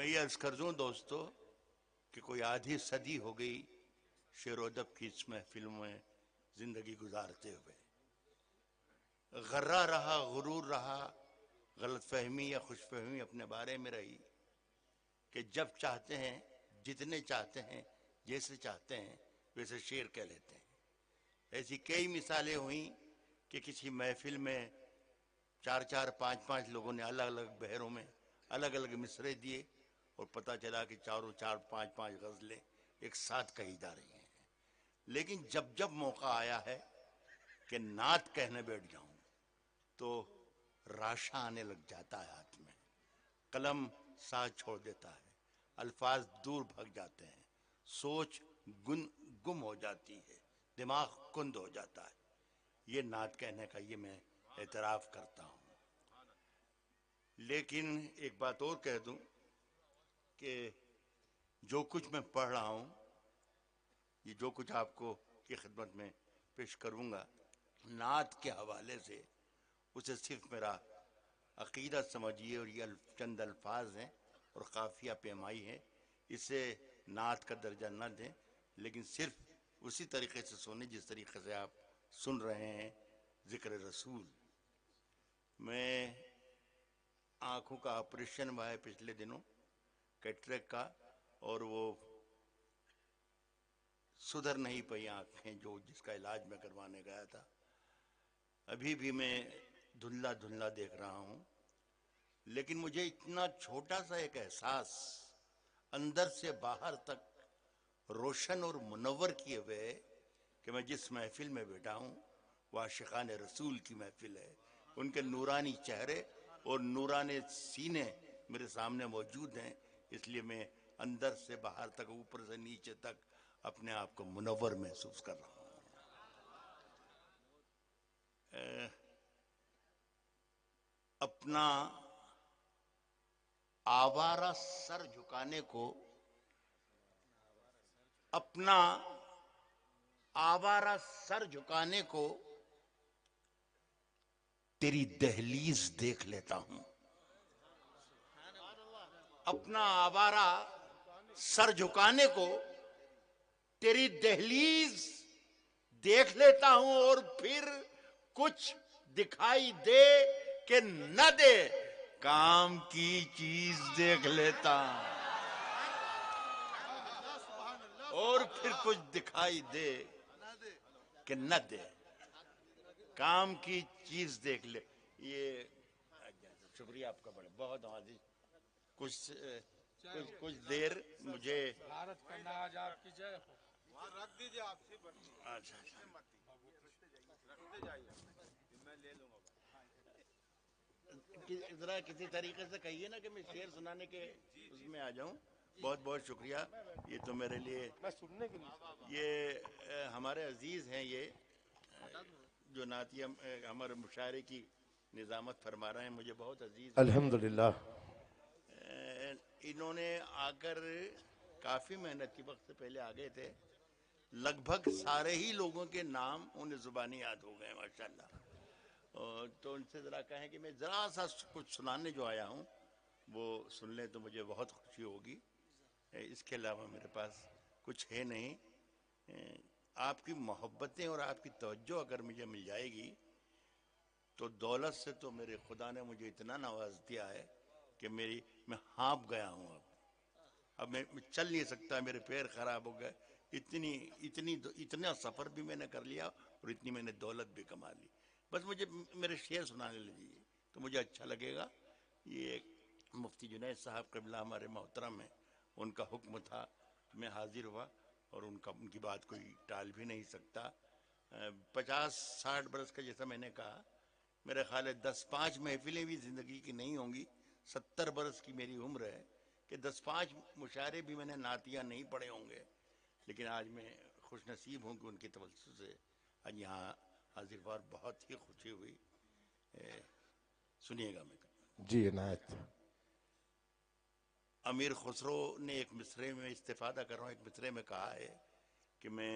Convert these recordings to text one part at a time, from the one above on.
میں یہ عرض کر دوں دوستو کہ کوئی آدھی صدی ہو گئی شعر و ادب کی اس محفل میں زندگی گزارتے ہوئے. غرہ رہا، غرور رہا، غلط فہمی یا خوش فہمی اپنے بارے میں رہی کہ جب چاہتے ہیں، جتنے چاہتے ہیں، جیسے چاہتے ہیں ویسے شعر کہہ لیتے ہیں. ایسی کئی مثالیں ہوئیں کہ کسی محفل میں 4-5 لوگوں نے الگ الگ بحروں میں الگ الگ مصرے دیے اور پتہ چلا کہ چاروں 4-5 غزلیں ایک ساتھ کہی جا رہی ہیں. لیکن جب موقع آیا ہے کہ نعت کہنے بیٹھ جاؤں تو راشا آنے لگ جاتا ہے ہاتھ میں، قلم ساتھ چھوڑ دیتا ہے، الفاظ دور بھگ جاتے ہیں، سوچ گم ہو جاتی ہے، دماغ کند ہو جاتا ہے. یہ نعت کہنے کا یہ میں اعتراف کرتا ہوں. لیکن ایک بات اور کہہ دوں کہ جو کچھ میں پڑھ رہا ہوں، یہ جو کچھ آپ کو کی خدمت میں پیش کروں گا نعت کے حوالے سے، اسے صرف میرا عقیدہ سمجھیے اور یہ چند الفاظ ہیں اور قافیہ پیمائی ہے. اسے نعت کا درجہ نہ دیں، لیکن صرف اسی طریقے سے سنیں جس طریقے سے آپ سن رہے ہیں ذکر رسول. میں آنکھوں کا آپریشن ہوا ہے پچھلے دنوں، کیٹریک کا، اور وہ سدھر نہیں پئی آنکھیں جس کا علاج میں کروانے گیا تھا. ابھی بھی میں دھندلا دیکھ رہا ہوں. لیکن مجھے اتنا چھوٹا سا ایک احساس اندر سے باہر تک روشن اور منور کیے ہوئے کہ میں جس محفل میں بیٹھا ہوں وہ عاشقان رسول کی محفل ہے. ان کے نورانی چہرے اور نورانی سینے میرے سامنے موجود ہیں، اس لیے میں اندر سے باہر تک، اوپر سے نیچے تک اپنے آپ کو منور محسوس کر رہا ہوں. اپنا آوارہ سر جھکانے کو، اپنا آوارہ سر جھکانے کو تیری دہلیز دیکھ لیتا ہوں. اپنا آوارہ سر جھکانے کو تیری دہلیز دیکھ لیتا ہوں، اور پھر کچھ دکھائی دے کہ نہ دے کام کی چیز دیکھ لیتا ہوں. اور پھر کچھ دکھائی دے کہ نہ دے کام کی چیز دیکھ لے. یہ شکریہ آپ کا بڑے بہت عزیز. کچھ دیر مجھے بھارت کا ناز آپ کی جے ہو. وہاں رکھ دیجئے آپ سے اچھا رکھتے جائیے، میں لے لوں گا. ذرا کسی طریقے سے کہیے نا کہ میں شعر سنانے کے اس میں آ جاؤں. بہت بہت شکریہ. یہ تو میرے لیے میں سننے کے لیے یہ ہمارے عزیز ہیں، یہ جو نعتیہ ہمارے مشاعرے کی نظامت فرما رہے ہیں، مجھے بہت عزیز ہیں. الحمدللہ. انہوں نے آ کر کافی محنت کی، وقت سے پہلے آ گئے تھے. لگ بھگ سارے ہی لوگوں کے نام انہیں زبانی یاد ہو گئے ماشاءاللہ. تو ان سے ذرا کہیں کہ میں ذرا سا کچھ سنانے جو آیا ہوں وہ سن لیں تو مجھے بہت خوشی ہوگی. اس کے علاوہ میرے پاس کچھ ہے نہیں. آپ کی محبتیں اور آپ کی توجہ اگر مجھے مل جائے گی تو دولت سے تو میرے خدا نے مجھے اتنا نواز دیا ہے کہ میں ہانپ گیا ہوں. اب میں چل نہیں سکتا، میرے پیر خراب ہو گئے. اتنا سفر بھی میں نے کر لیا اور اتنی میں نے دولت بھی کما لی. بس مجھے میرے شعر سنانے لیجیے تو مجھے اچھا لگے گا. یہ مفتی جنید صاحب قبلہ ہمارے محترم ہیں، ان کا حکم تھا، میں حاضر ہوا اور ان کی بات کوئی ٹال بھی نہیں سکتا. 50-60 برس کا جیسا میں نے کہا، میرے خیال ہے 10-5 محفلیں بھی زندگی کی نہیں ہوں گی. 70 برس کی میری عمر ہے کہ 10-5 مشاعرے بھی میں نے نعتیہ نہیں پڑھے ہوں گے. لیکن آج میں خوش نصیب ہوں کہ ان کی توسط سے آج یہاں حاضر ہوا اور بہت ہی خوشی ہوئی. سنیے گا میں. جی عنایت. امیر خسرو نے ایک مصرے میں استفادہ کر رہا ہوں، ایک مصرے میں کہا ہے کہ میں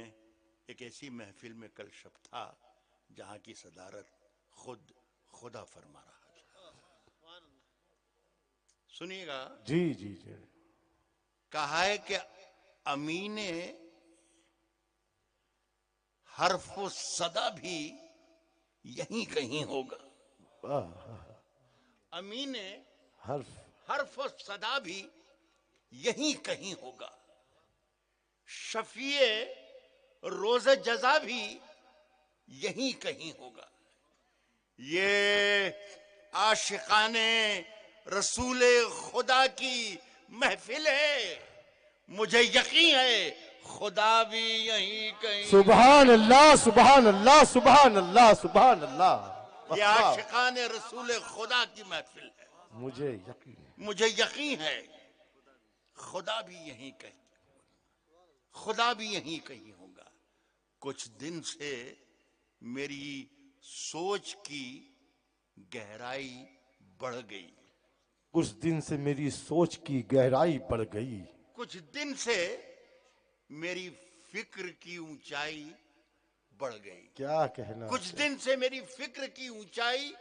ایک ایسی محفل میں کل شب تھا جہاں کی صدارت خود خدا فرما رہا تھا. سنیے گا. جی جی جی. کہا ہے کہ امین حرف و صدا بھی یہیں کہیں ہوگا. امین حرف و صدا بھی یہیں کہیں ہوگا. شفیع روز جزا بھی یہیں کہیں ہوگا. یہ عاشقان رسول خدا کی محفل ہے. مجھے یقین ہے خدا بھی یہیں کہیں. سبحان اللہ سبحان اللہ سبحان اللہ سبحان اللہ. یہ عاشقان رسول خدا کی محفل ہے. مجھے یقین ہے. مجھے یقین ہے خدا بھی یہیں کہیں. خدا بھی یہیں کہیں ہوگا. کچھ دن سے میری سوچ کی گہرائی بڑھ گئی. کچھ دن سے میری سوچ کی گہرائی بڑھ گئی. کچھ دن سے میری فکر کی اونچائی بڑھ گئی. کیا کہنا. کچھ دن سے میری فکر کی اونچائی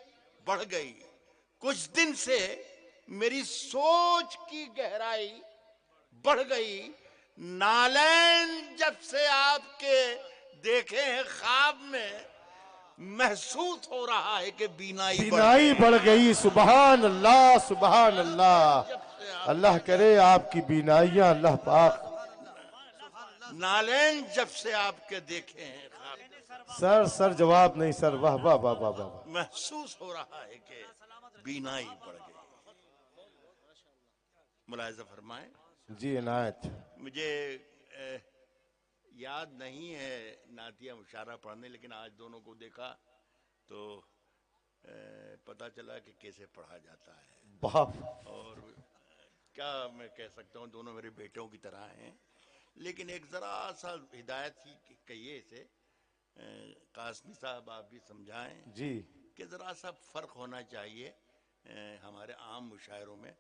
بڑھ گئی. کچھ دن سے میری سوچ کی گہرائی بڑھ گئی. نالین جب سے آپ کے دیکھے ہیں خواب میں محسوس ہو رہا ہے کہ بینائی بڑھ گئی. سبحان اللہ سبحان اللہ. اللہ کرے آپ کی بینائیاں اللہ پاک. نالین جب سے آپ کے دیکھے ہیں خواب سر جواب نہیں سر. واہ واہ واہ واہ واہ. محسوس ہو رہا ہے کہ بینائی بڑھ گئی. ملاحظہ فرمائیں. جی عنایت. مجھے یاد نہیں ہے نعتیہ مشاعرہ پڑھنے، لیکن آج دونوں کو دیکھا تو پتا چلا کہ کیسے پڑھا جاتا ہے. اور کیا میں کہہ سکتا ہوں، دونوں میرے بیٹوں کی طرح ہیں. لیکن ایک ذرا سا ہدایت ہی کہیے اسے، قاسمی صاحب آپ بھی سمجھائیں جی کہ ذرا سا فرق ہونا چاہیے ہمارے عام مشاعروں میں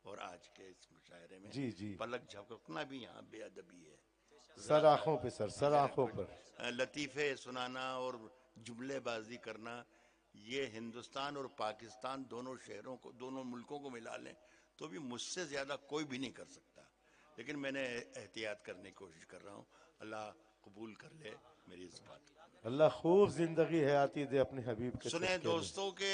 اور آج کے اس مشاعرے میں. جی جی. پلک جھپکنا بھی یہاں بے ادبی ہے. سر آنکھوں پہ سر. سر آنکھوں پر. لطیفے سنانا اور جملے بازی کرنا، یہ ہندوستان اور پاکستان دونوں شہروں کو، دونوں ملکوں کو ملا لیں تو بھی مجھ سے زیادہ کوئی بھی نہیں کر سکتا. لیکن میں نے احتیاط کرنے کی کوشش کر رہا ہوں. اللہ قبول کر لے میری اس بات کو. اللہ خوب زندگی حیاتی دے اپنے حبیب کے. سنیں دوستوں کہ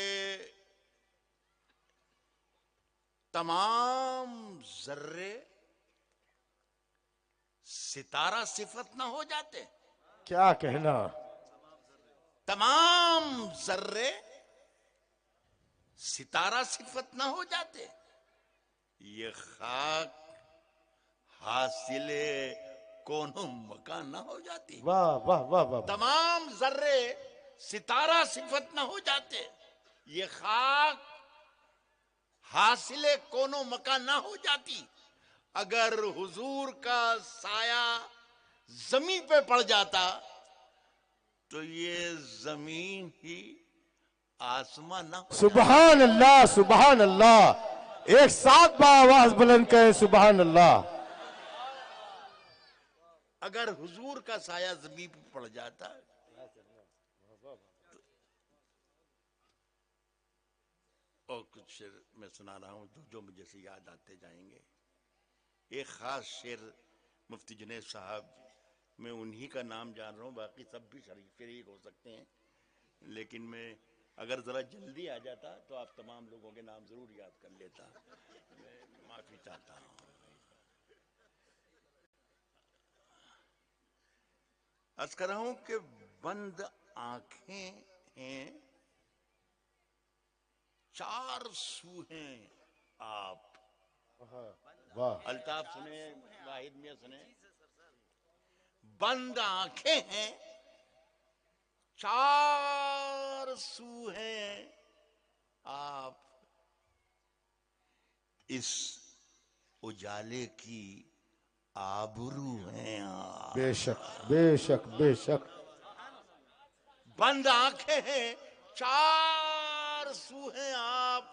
تمام ذرے ستارہ صفت نہ ہو جاتے. کیا کہنا. تمام ذرے ستارہ صفت نہ ہو جاتے. یہ خاک حاصل کون مکان نہ ہو جاتی. واہ واہ واہ واہ. تمام ذرے ستارہ صفت نہ ہو جاتے. یہ خاک حاصل کون مکان نہ ہو جاتی. اگر حضور کا سایہ زمین پہ پڑ جاتا تو یہ زمین ہی آسمان نہ ہو. سبحان اللہ سبحان اللہ. ایک ساتھ با آواز بلند کہیں سبحان اللہ. اگر حضور کا سایہ زمین پہ پڑ جاتا. اور کچھ شعر میں سنا رہا ہوں جو مجھے سے یاد آتے جائیں گے. ایک خاص شعر مفتی جنید صاحب، میں انہی کا نام جان رہا ہوں، باقی سب بھی شریک ہو سکتے ہیں، لیکن میں اگر ذرا جلدی آ جاتا تو آپ تمام لوگوں کے نام ضرور یاد کر لیتا. میں معافی چاہتا ہوں. عرض کر رہا ہوں کہ بند آنکھیں ہیں، چار سو ہیں آپ. الطاف سنیں، واحد میاں سنیں. بند آنکھیں ہیں، چار سو ہیں آپ. اس اجالے کی آبرو ہیں آپ. بے شک بے شک بے شک. بند آنکھیں ہیں، چار سو ہیں آپ.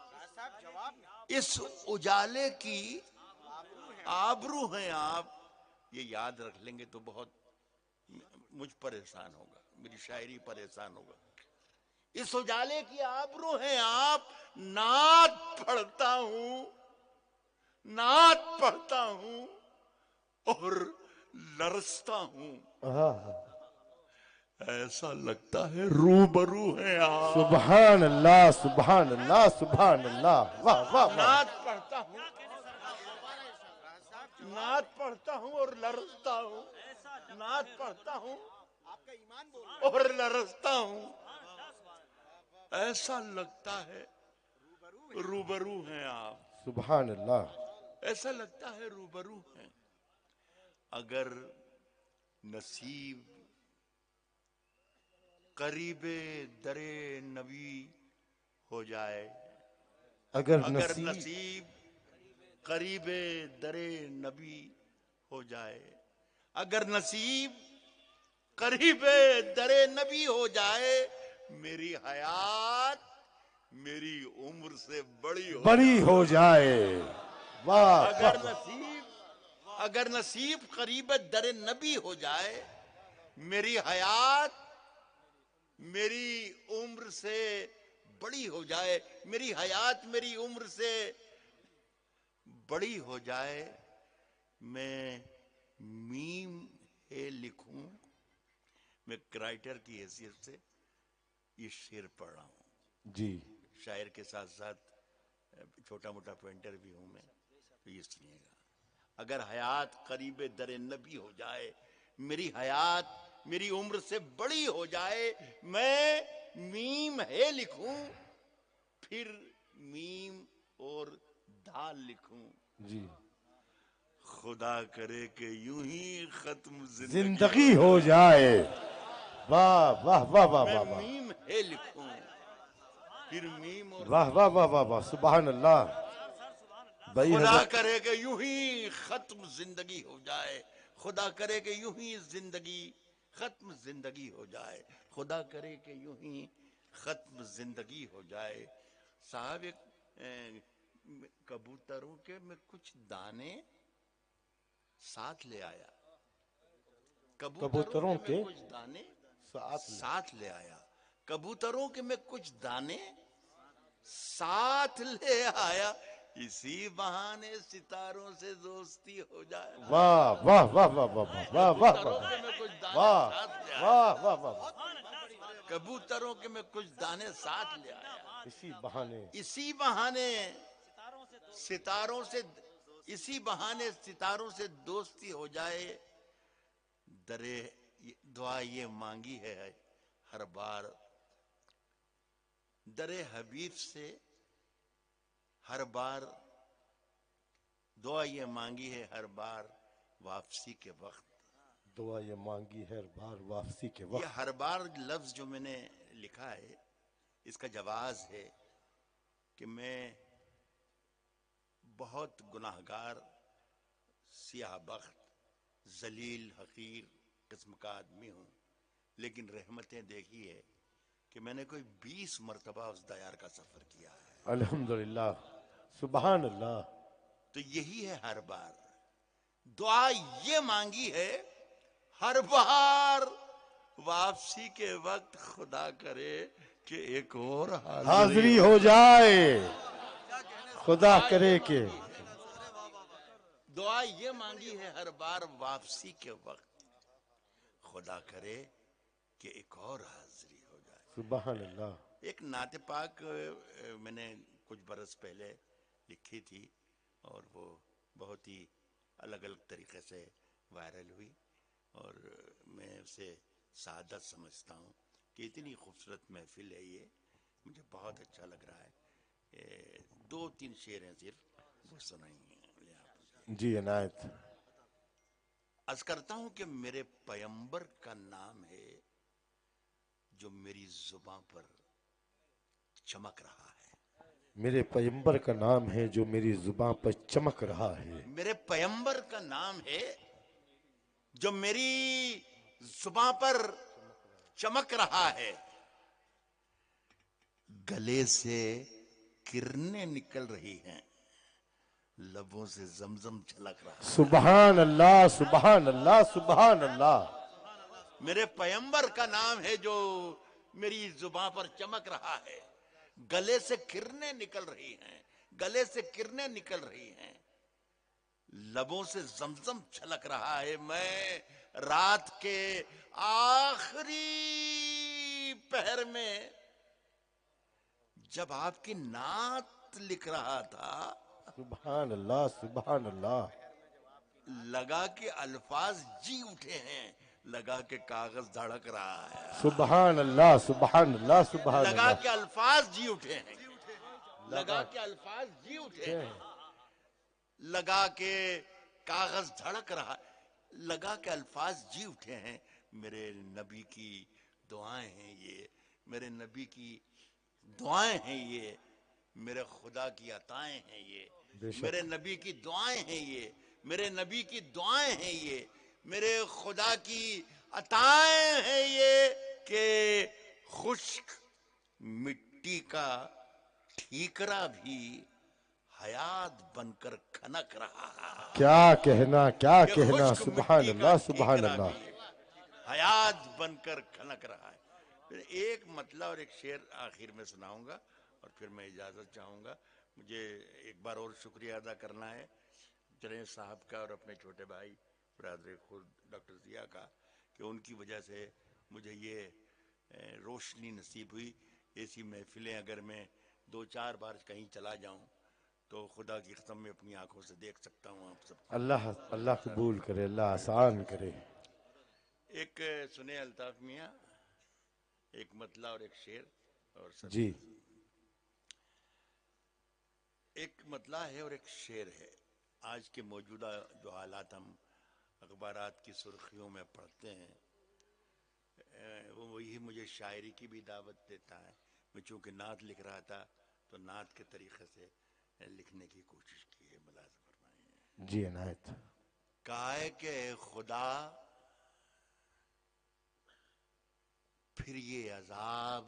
اس اجالے کی آبرو ہیں آپ. یہ یاد رکھ لیں گے تو بہت مجھ پر احسان ہوگا، میری شاعری پر احسان ہوگا. اس اجالے کی آبرو ہیں آپ. نعت پڑھتا ہوں، نعت پڑھتا ہوں اور لرزتا ہوں، ایسا لگتا ہے روبرو ہیں آپ۔ سبحان اللہ سبحان اللہ سبحان اللہ، واہ واہ واہ، نعت پڑھتا ہوں، نعت پڑھتا ہوں اور لرزتا ہوں، نعت پڑھتا ہوں اور لرزتا ہوں، ایسا لگتا ہے روبرو ہیں آپ، سبحان اللہ، ایسا لگتا ہے روبرو ہیں۔ اگر نصیب قریب در نبی ہو جائے، اگر اگر نصیب نصیب قریب در نبی ہو جائے، اگر نصیب قریب در نبی ہو جائے، میری حیات میری عمر سے بڑی ہو بڑی ہو جائے، واہ اگر نصیب قریب در نبی ہو جائے، میری حیات میری عمر سے بڑی ہو جائے، میری حیات میری عمر سے بڑی ہو جائے، میں میم ہے لکھوں۔ میں رائٹر کی حیثیت سے یہ شعر پڑھ رہا ہوں، جی، شاعر کے ساتھ ساتھ چھوٹا موٹا پینٹر بھی ہوں میں، تو یہ سنیے گا۔ اگر حیات قریب در نبی ہو جائے، میری حیات میری عمر سے بڑی ہو جائے، میں میم ہے لکھوں، پھر میم اور دال لکھوں، جی، خدا کرے کہ یوں ہی ختم زندگی ہو جائے، واہ واہ واہ واہ میں واہ واہ، میم ہے لکھوں، پھر میم اور واہ واہ واہ واہ واہ، سبحان اللہ، بھائی خدا حضرت، کرے کہ یوں ہی ختم زندگی ہو جائے، خدا کرے کہ یوں ہی زندگی ختم زندگی ہو جائے، خدا کرے کہ یوں ہی ختم زندگی ہو جائے۔ صاحب ایک کبوتروں کے میں کچھ دانے ساتھ لے آیا، کبوتروں میں کے کچھ دانے ساتھ ساتھ لے آیا، کبوتروں کے میں کچھ دانے ساتھ لے آیا، اسی بہانے ستاروں سے دوستی ہو جائے۔ واہ واہ واہ واہ واہ واہ واہ کبوتروں کے میں کچھ دانے واہ ساتھ لے آیا، واہ واہ واہ، کبوتروں کے میں کچھ دانے ساتھ لے آیا، اسی بہانے اسی بہانے ستاروں سے اسی بہانے ستاروں سے دوستی ہو جائے۔ درے دعا یہ مانگی ہے ہر بار، در حبیب سے ہر بار، دعا یہ مانگی ہے ہر بار واپسی کے وقت۔ دعا یہ مانگی ہے ہر بار واپسی کے یہ وقت، ہر بار لفظ جو میں نے لکھا ہے، اس کا جواز ہے کہ میں بہت گناہگار، سیاہ بخت، ذلیل حقیر قسم کا آدمی ہوں، لیکن رحمتیں دیکھی ہے کہ میں نے کوئی 20 مرتبہ اس دیار کا سفر کیا ہے، الحمدللہ، سبحان اللہ، تو یہی ہے ہر بار۔ دعا یہ مانگی ہے ہر بار واپسی کے وقت، خدا کرے کہ ایک اور حاضری ہو جائے، خدا کرے کہ دعا یہ مانگی ہے ہر بار واپسی کے وقت، خدا کرے کہ ایک اور حاضری ہو جائے۔ سبحان اللہ، ایک نعت پاک میں نے کچھ برس پہلے لکھی تھی، اور وہ بہت ہی الگ الگ طریقے سے وائرل ہوئی، اور میں اسے سعادت سمجھتا ہوں کہ اتنی خوبصورت محفل ہے یہ، مجھے بہت اچھا لگ رہا ہے۔ 2-3 شعر ہیں صرف، وہ سنائیں گے آپ۔ جی عنایت، عرض کرتا ہوں کہ میرے پیمبر کا نام ہے جو میری زباں پر چمک رہا ہے، میرے پیمبر کا نام ہے جو میری زباں پر چمک رہا ہے، میرے پیمبر کا نام ہے جو میری زباں پر چمک رہا ہے، گلے سے کرنیں نکل رہی ہیں، لبوں سے زمزم چھلک رہا ہے۔ سبحان اللہ سبحان اللہ سبحان اللہ، میرے پیمبر کا نام ہے جو میری زباں پر چمک رہا ہے، گلے سے کرنیں نکل رہی ہیں، گلے سے کرنیں نکل رہی ہیں، لبوں سے زمزم چھلک رہا ہے. میں رات کے آخری پہر میں جب آپ کی نعت لکھ رہا تھا سبحان اللہ سبحان اللہ. لگا کہ الفاظ جی اٹھے ہیں, لگا کہ کاغذ دھڑک رہا ہے, سبحان اللہ سبحان اللہ سبحان لگا اللہ. کہ الفاظ جی اٹھے ہیں, لگا کہ الفاظ جی اٹھے ہیں, لگا کہ کاغذ دھڑک رہا, لگا کہ الفاظ جی اٹھے ہیں. میرے نبی کی دعائیں ہیں یہ, میرے نبی کی دعائیں ہیں یہ, میرے خدا کی عطائیں ہیں یہ, بے شک. میرے نبی کی دعائیں ہیں یہ, میرے نبی کی دعائیں ہیں یہ, میرے خدا کی عطائیں ہیں یہ, کہ خشک مٹی کا ٹھیکرا بھی حیات بن کر کھنک رہا ہے. کیا کہنا کیا کہ کہنا. خشک سبحان مٹی کا اللہ سبحان ٹھیکرا اللہ. بھی حیات بن کر کھنک رہا ہے. پھر ایک مطلع اور ایک شعر آخر میں سناؤں گا اور پھر میں اجازت چاہوں گا. مجھے ایک بار اور شکریہ ادا کرنا ہے جنید صاحب کا اور اپنے چھوٹے بھائی برادر خود ڈاکٹر ضیاء کا, کہ ان کی وجہ سے مجھے یہ روشنی نصیب ہوئی. ایسی محفلیں اگر میں 2-4 بار کہیں چلا جاؤں تو خدا کی قسم میں اپنی آنکھوں سے دیکھ سکتا ہوں آپ سب کو. اللہ اللہ قبول کرے, اللہ آسان کرے. ایک سنے الطاف میاں, ایک مطلع اور ایک شعر اور سب. جی ایک مطلع ہے اور ایک شعر ہے. آج کے موجودہ جو حالات ہم اخبارات کی سرخیوں میں پڑھتے ہیں, وہ وہی مجھے شاعری کی بھی دعوت دیتا ہے. میں چونکہ نعت لکھ رہا تھا تو نعت کے طریقے سے لکھنے کی کوشش کی ہے. ملاحظہ فرمائیں. جی عنایت. کہا ہے کہ خدا پھر یہ عذاب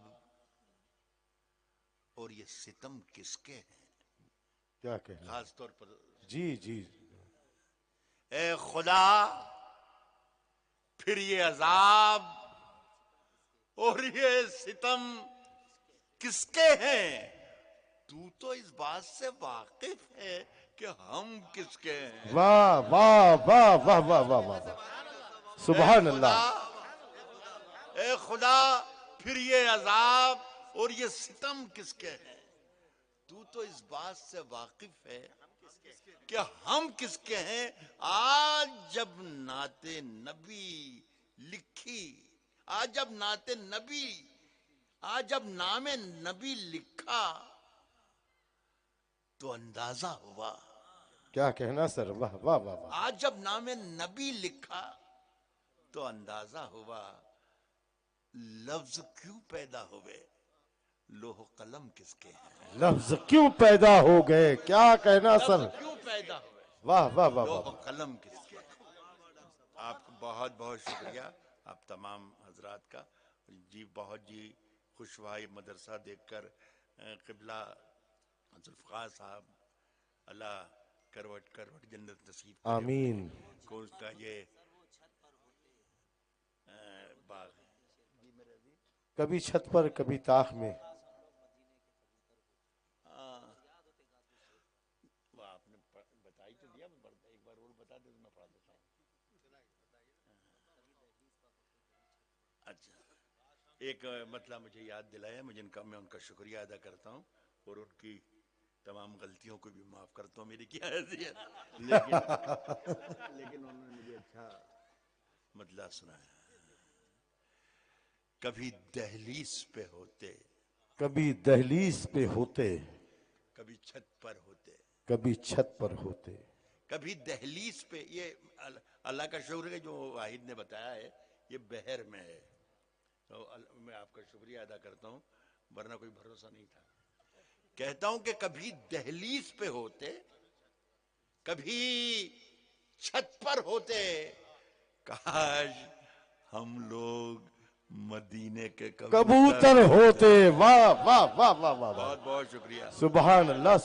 اور یہ ستم کس کے ہیں. کیا کہنا. خاص طور پر جی جی. اے خدا پھر یہ عذاب اور یہ ستم کس کے ہیں. تو اس بات سے واقف ہے کہ ہم کس کے ہیں. واہ واہ واہ واہ واہ واہ واہ. سبحان اللہ. اے خدا پھر یہ عذاب اور یہ ستم کس کے ہیں. تو اس بات سے واقف ہے کہ ہم کس کے ہیں. آج جب نعت نبی لکھی, آج جب نعت نبی, آج جب نام نبی لکھا تو اندازہ ہوا. کیا کہنا سر. واہ واہ واہ واہ. آج جب نام نبی لکھا تو اندازہ ہوا لفظ کیوں پیدا ہوئے, لوح قلم کس کے ہیں. لفظ کیوں پیدا ہو گئے. کیا کہنا سر. لفظ کیوں پیدا ہوئے, واہ واہ واہ لوح واہ. قلم کس کے ہیں. آپ کو بہت بہت شکریہ آپ تمام حضرات کا. جی بہت جی خوشوائی مدرسہ دیکھ کر قبلہ ذوالفقار صاحب اللہ کروٹ کروٹ جنت نصیب کرے. آمین. کو اس کا یہ باغ ہے. کبھی چھت پر کبھی طاق میں. وہ آپ نے بتائی تو دیا, ایک بار اور بتا دے تو میں پڑھا دیتا ہوں. اچھا ایک مطلب مجھے یاد دلایا, میں ان کا شکریہ ادا کرتا ہوں اور ان کی تمام غلطیوں کو بھی معاف کرتا ہوں. میری کیا حیثیت, لیکن انہوں نے مجھے اچھا مطلب سنایا. کبھی دہلیز پہ ہوتے, کبھی دہلیز پہ ہوتے, کبھی چھت پر ہوتے, کبھی چھت پر ہوتے. کبھی دہلیز پہ. یہ اللہ کا شکر ہے جو واحد نے بتایا ہے یہ بحر میں ہے, تو میں آپ کا شکریہ ادا کرتا ہوں, ورنہ کوئی بھروسہ نہیں تھا. کہتا ہوں کہ کبھی دہلیز پہ ہوتے, کبھی چھت پر ہوتے, کاش ہم لوگ مدینے کے کبوتر ہوتے. واہ واہ واہ واہ واہ. بہت بہت شکریہ. سبحان اللہ.